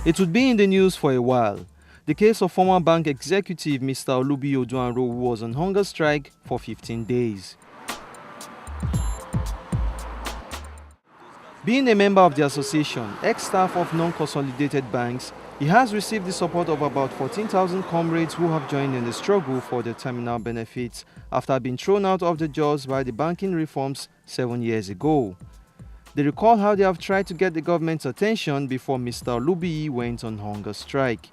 It would be in the news for a while. The case of former bank executive Mr. Olubiyi Odunaro, who was on hunger strike for 15 days. Being a member of the association, ex-staff of non-consolidated banks, he has received the support of about 14,000 comrades who have joined in the struggle for their terminal benefits after being thrown out of the jobs by the banking reforms 7 years ago. They recall how they have tried to get the government's attention before Mr. Olubiyi went on hunger strike.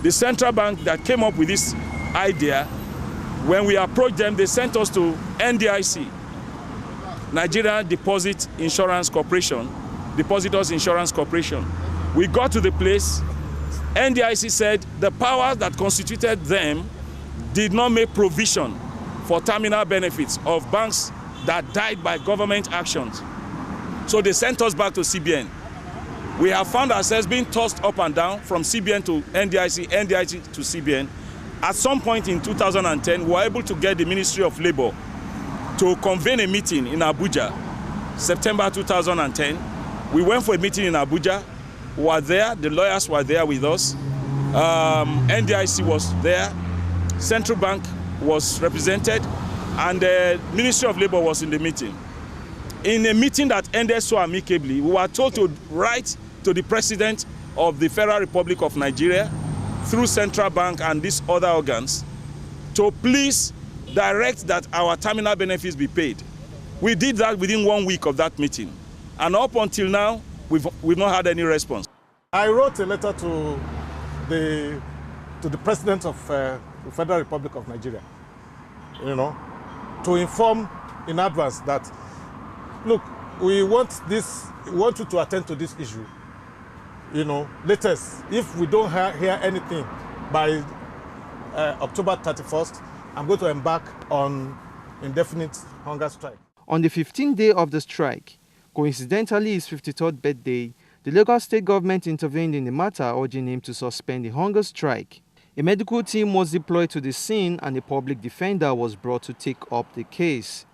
The central bank that came up with this idea, when we approached them, they sent us to NDIC, Nigeria Depositors Insurance Corporation. We got to the place. NDIC said the powers that constituted them did not make provision for terminal benefits of banks that died by government actions. So they sent us back to CBN. We have found ourselves being tossed up and down from CBN to NDIC, NDIC to CBN. At some point in 2010, we were able to get the Ministry of Labour to convene a meeting in Abuja, September 2010. We went for a meeting in Abuja. We were there, the lawyers were there with us. NDIC was there, Central Bank was represented, and the Ministry of Labour was in the meeting. In a meeting that ended so amicably, we were told to write to the President of the Federal Republic of Nigeria through Central Bank and these other organs to please direct that our terminal benefits be paid. We did that within 1 week of that meeting. And up until now, we've not had any response. I wrote a letter to the President of the Federal Republic of Nigeria, to inform in advance that, look, we want you to attend to this issue. Latest, if we don't hear anything by October 31st, I'm going to embark on indefinite hunger strike. On the 15th day of the strike, coincidentally his 53rd birthday, the Lagos state government intervened in the matter, urging him to suspend the hunger strike. A medical team was deployed to the scene and a public defender was brought to take up the case.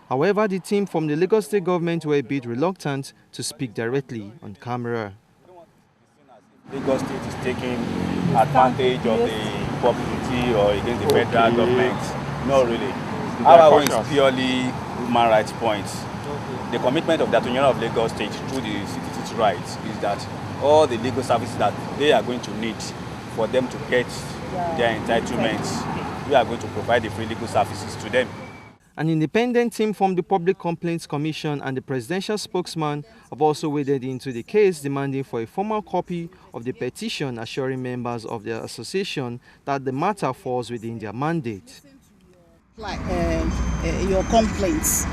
However, the team from the Lagos state government were a bit reluctant to speak directly on camera. Lagos state is taking advantage of the publicity or against the federal government. No, really. Our own is purely human rights points. The commitment of the Attorney General of Lagos State through the citizens' rights is that all the legal services that they are going to need for them to get their entitlements, we are going to provide the free legal services to them. An independent team from the Public Complaints Commission and the presidential spokesman have also waded into the case, demanding for a formal copy of the petition assuring members of the association that the matter falls within their mandate. Like your complaints,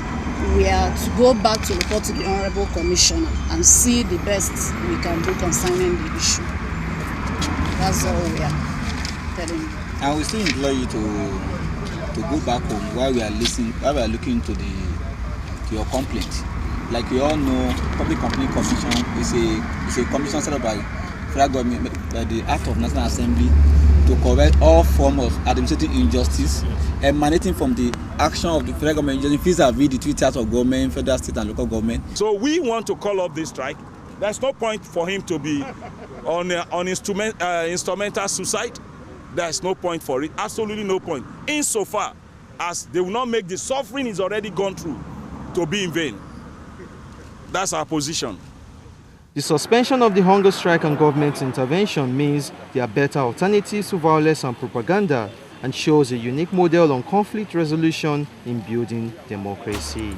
we are to go back to report to the Honorable Commissioner and see the best we can do concerning the issue. That's all we are telling you. And we still implore you to go back home while we are looking to your complaint. Like you all know, Public Complaint Commission is a commission set up by federal government, by the Act of National Assembly, to correct all forms of administrative injustice emanating from the action of the federal government vis-à-vis the two tiers of government, federal, state, and local government. So we want to call off this strike. There's no point for him to be on instrumental suicide. There's no point for it, absolutely no point. Insofar as they will not make the suffering is already gone through to be in vain. That's our position. The suspension of the hunger strike and government intervention means there are better alternatives to violence and propaganda and shows a unique model on conflict resolution in building democracy.